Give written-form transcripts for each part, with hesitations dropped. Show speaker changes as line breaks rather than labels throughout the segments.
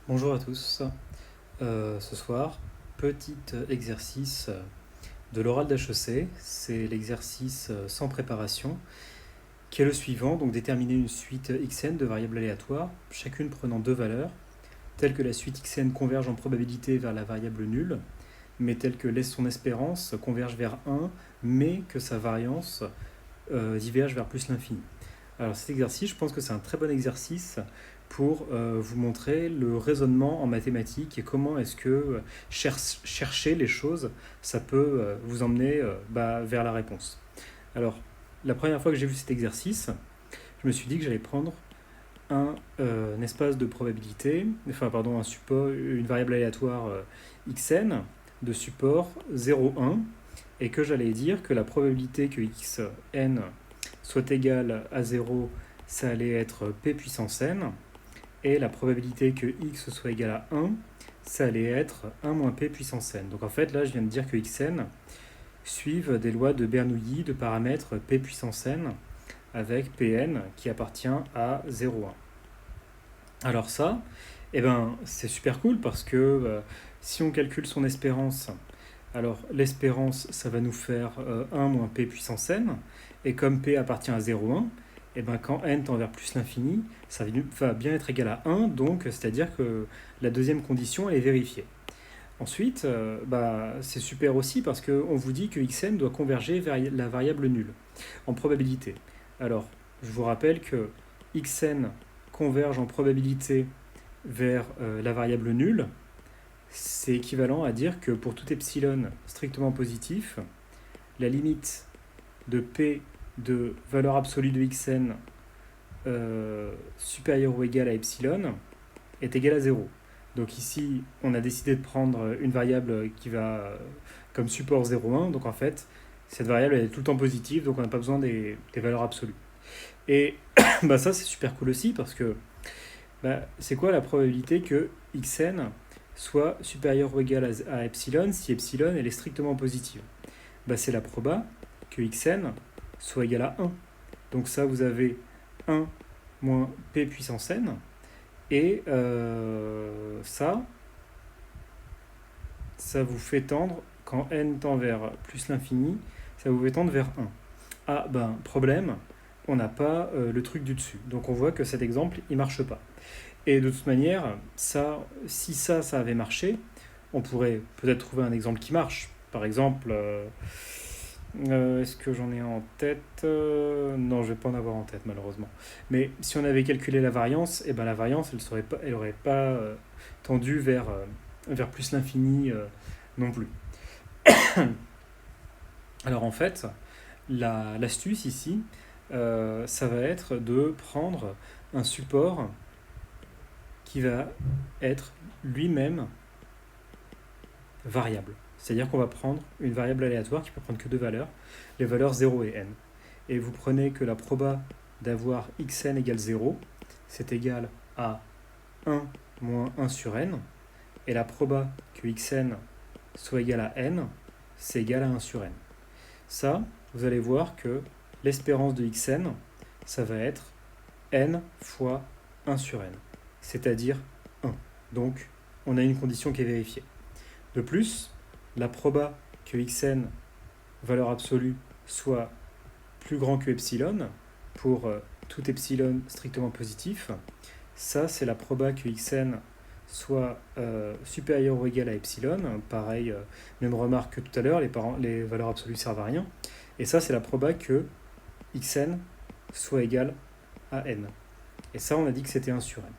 Bonjour à tous. Ce soir, petit exercice de l'oral d'HEC. C'est l'exercice sans préparation, qui est le suivant. Donc déterminer une suite xn de variables aléatoires, chacune prenant deux valeurs, telle que la suite xn converge en probabilité vers la variable nulle, mais telle que laisse son espérance converge vers 1, mais que sa variance diverge vers plus l'infini. Alors cet exercice, je pense que c'est un très bon exercice pour vous montrer le raisonnement en mathématiques et comment est-ce que chercher les choses, ça peut vous emmener vers la réponse. Alors, la première fois que j'ai vu cet exercice, je me suis dit que j'allais prendre un espace de probabilité, enfin pardon, un support, une variable aléatoire xn de support 0, 1, et que j'allais dire que la probabilité que xn soit égale à 0, ça allait être p puissance n, et la probabilité que x soit égal à 1, ça allait être 1 moins p puissance n. Donc en fait, là, je viens de dire que xn suivent des lois de Bernoulli de paramètres p puissance n avec pn qui appartient à 0,1. Alors ça, c'est super cool parce que si on calcule son espérance, alors l'espérance, ça va nous faire 1 moins p puissance n, et comme p appartient à 0,1, quand n tend vers plus l'infini, ça va bien être égal à 1, donc c'est-à-dire que la deuxième condition, elle est vérifiée. Ensuite, c'est super aussi parce qu'on vous dit que xn doit converger vers la variable nulle, en probabilité. Alors, je vous rappelle que xn converge en probabilité vers la variable nulle, c'est équivalent à dire que pour tout epsilon strictement positif, la limite de p de valeur absolue de xn supérieure ou égale à epsilon est égale à 0. Donc ici, on a décidé de prendre une variable qui va comme support 0,1. Donc en fait, cette variable elle est tout le temps positive, donc on n'a pas besoin des valeurs absolues. Et ça, c'est super cool aussi parce que c'est quoi la probabilité que xn soit supérieur ou égal à epsilon si epsilon elle est strictement positive? C'est la proba que xn soit égal à 1. Donc ça, vous avez 1 moins p puissance n. Et ça vous fait tendre, quand n tend vers plus l'infini, ça vous fait tendre vers 1. Ah, problème, on n'a pas le truc du dessus. Donc on voit que cet exemple, il marche pas. Et de toute manière, si ça avait marché, on pourrait peut-être trouver un exemple qui marche. Par exemple, est-ce que j'en ai en tête? Non, je vais pas en avoir en tête malheureusement. Mais si on avait calculé la variance, la variance, elle aurait pas tendu vers plus l'infini non plus. Alors en fait, l'astuce ici, ça va être de prendre un support qui va être lui-même variable. C'est-à-dire qu'on va prendre une variable aléatoire qui peut prendre que deux valeurs, les valeurs 0 et n. Et vous prenez que la proba d'avoir xn égale 0, c'est égal à 1 moins 1 sur n, et la proba que xn soit égal à n, c'est égal à 1 sur n. Ça, vous allez voir que l'espérance de xn, ça va être n fois 1 sur n, c'est-à-dire 1. Donc, on a une condition qui est vérifiée. De plus, la proba que xn, valeur absolue, soit plus grand que epsilon, pour tout epsilon strictement positif, ça c'est la proba que xn soit supérieur ou égal à epsilon. Pareil, même remarque que tout à l'heure, les valeurs absolues servent à rien. Et ça c'est la proba que xn soit égal à n. Et ça on a dit que c'était 1 sur n.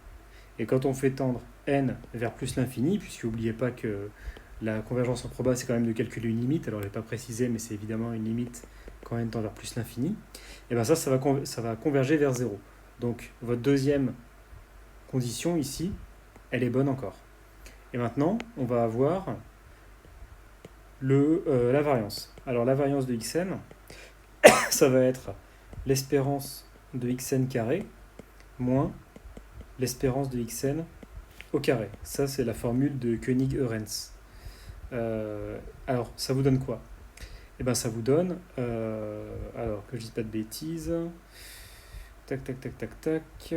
Et quand on fait tendre n vers plus l'infini, puisque n'oubliez pas que la convergence en proba, c'est quand même de calculer une limite. Alors, je ne l'ai pas précisé, mais c'est évidemment une limite quand n tend vers plus l'infini. Et ça va converger vers 0. Donc, votre deuxième condition ici, elle est bonne encore. Et maintenant, on va avoir la variance. Alors, la variance de xn, ça va être l'espérance de xn carré moins l'espérance de xn au carré. Ça, c'est la formule de Koenig-Eurens. Alors, ça vous donne quoi? Ça vous donne, alors que je dise pas de bêtises, tac tac tac tac tac,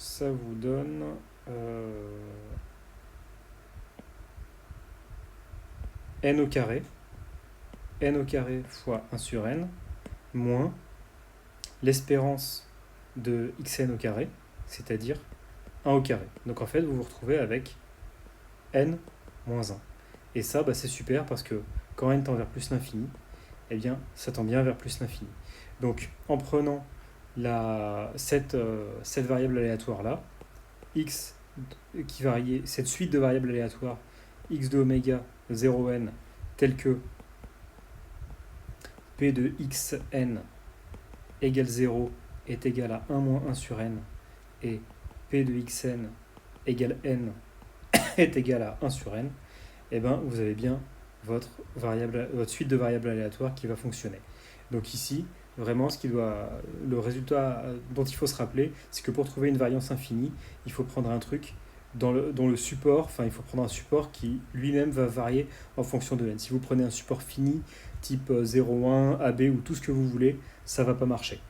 ça vous donne n au carré fois 1 sur n, moins l'espérance de xn au carré, c'est-à-dire 1 au carré. Donc en fait, vous vous retrouvez avec n moins 1. Et ça, c'est super parce que quand n tend vers plus l'infini, eh bien, ça tend bien vers plus l'infini. Donc, en prenant cette variable aléatoire-là, x qui varie, cette suite de variables aléatoires, x de oméga 0n, telle que p de xn égale 0 est égal à 1 moins 1 sur n, et p de xn égale n est égal à 1 sur n, et vous avez bien votre suite de variables aléatoires qui va fonctionner. Donc ici, vraiment, le résultat dont il faut se rappeler, c'est que pour trouver une variance infinie, il faut prendre un truc dont le support, il faut prendre un support qui lui-même va varier en fonction de n. Si vous prenez un support fini, type 0,1, AB ou tout ce que vous voulez, ça ne va pas marcher.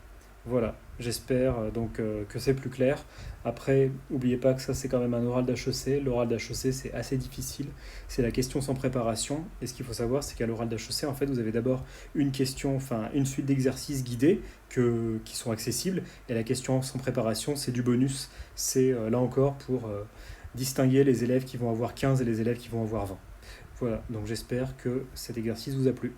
Voilà, j'espère que c'est plus clair. Après, n'oubliez pas que ça c'est quand même un oral d'HEC. L'oral d'HEC c'est assez difficile, c'est la question sans préparation. Et ce qu'il faut savoir, c'est qu'à l'oral d'HEC, en fait, vous avez d'abord une suite d'exercices guidés qui sont accessibles. Et la question sans préparation, c'est du bonus. C'est là encore pour distinguer les élèves qui vont avoir 15 et les élèves qui vont avoir 20. Voilà, donc j'espère que cet exercice vous a plu.